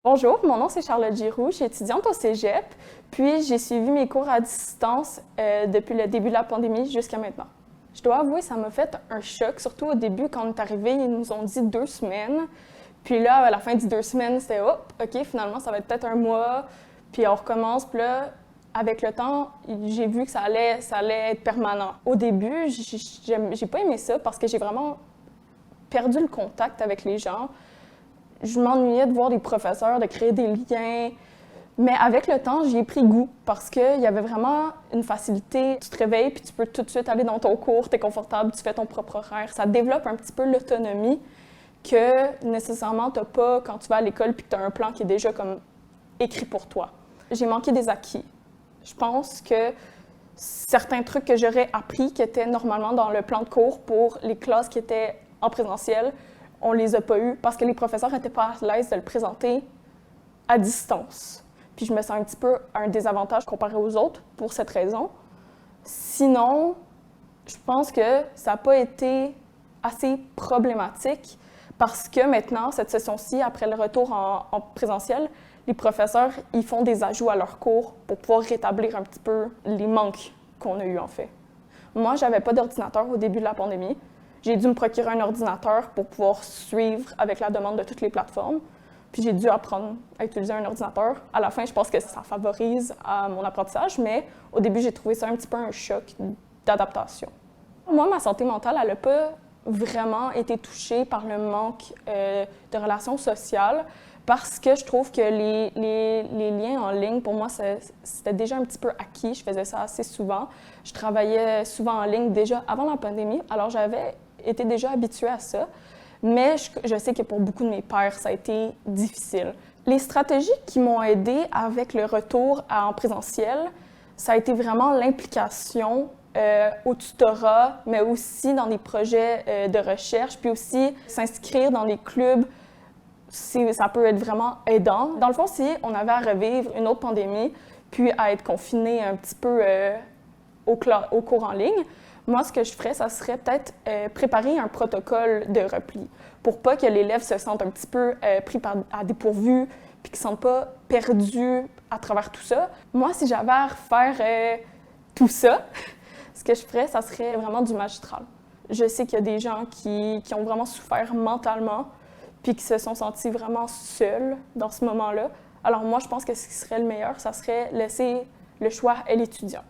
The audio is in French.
Bonjour, mon nom c'est Charlotte Giroux, je suis étudiante au Cégep, puis j'ai suivi mes cours à distance depuis le début de la pandémie jusqu'à maintenant. Je dois avouer, ça m'a fait un choc, surtout au début quand on est arrivé, ils nous ont dit 2 semaines, puis là, à la fin des 2 semaines, c'était « Oh, OK, finalement, ça va être peut-être un mois, puis on recommence », puis là, avec le temps, j'ai vu que ça allait être permanent. Au début, j'ai pas aimé ça parce que j'ai vraiment perdu le contact avec les gens. Je m'ennuyais de voir des professeurs, de créer des liens. Mais avec le temps, j'y ai pris goût parce qu'il y avait vraiment une facilité. Tu te réveilles puis tu peux tout de suite aller dans ton cours, tu es confortable, tu fais ton propre horaire. Ça développe un petit peu l'autonomie que nécessairement tu n'as pas quand tu vas à l'école puis que tu as un plan qui est déjà comme écrit pour toi. J'ai manqué des acquis. Je pense que certains trucs que j'aurais appris qui étaient normalement dans le plan de cours pour les classes qui étaient en présentiel, on les a pas eus parce que les professeurs n'étaient pas à l'aise de le présenter à distance. Puis je me sens un petit peu à un désavantage comparé aux autres pour cette raison. Sinon, je pense que ça n'a pas été assez problématique parce que maintenant, cette session-ci, après le retour en présentiel, les professeurs ils font des ajouts à leurs cours pour pouvoir rétablir un petit peu les manques qu'on a eus en fait. Moi, j'avais pas d'ordinateur au début de la pandémie. J'ai dû me procurer un ordinateur pour pouvoir suivre avec la demande de toutes les plateformes. Puis j'ai dû apprendre à utiliser un ordinateur. À la fin, je pense que ça favorise mon apprentissage, mais au début, j'ai trouvé ça un petit peu un choc d'adaptation. Moi, ma santé mentale, elle n'a pas vraiment été touchée par le manque de relations sociales parce que je trouve que les liens en ligne, pour moi, c'était déjà un petit peu acquis. Je faisais ça assez souvent. Je travaillais souvent en ligne déjà avant la pandémie, alors j'avais été déjà habituée à ça. Mais je sais que pour beaucoup de mes pairs, ça a été difficile. Les stratégies qui m'ont aidée avec le retour en présentiel, ça a été vraiment l'implication au tutorat, mais aussi dans des projets de recherche, puis aussi s'inscrire dans des clubs, ça peut être vraiment aidant. Dans le fond, si on avait à revivre une autre pandémie, puis à être confiné un petit peu au cours en ligne, moi, ce que je ferais, ça serait peut-être préparer un protocole de repli pour pas que l'élève se sente un petit peu pris à dépourvu puis qu'il ne se sente pas perdu à travers tout ça. Moi, si j'avais à refaire tout ça, ce que je ferais, ça serait vraiment du magistral. Je sais qu'il y a des gens qui ont vraiment souffert mentalement puis qui se sont sentis vraiment seuls dans ce moment-là. Alors moi, je pense que ce qui serait le meilleur, ça serait laisser le choix à l'étudiant.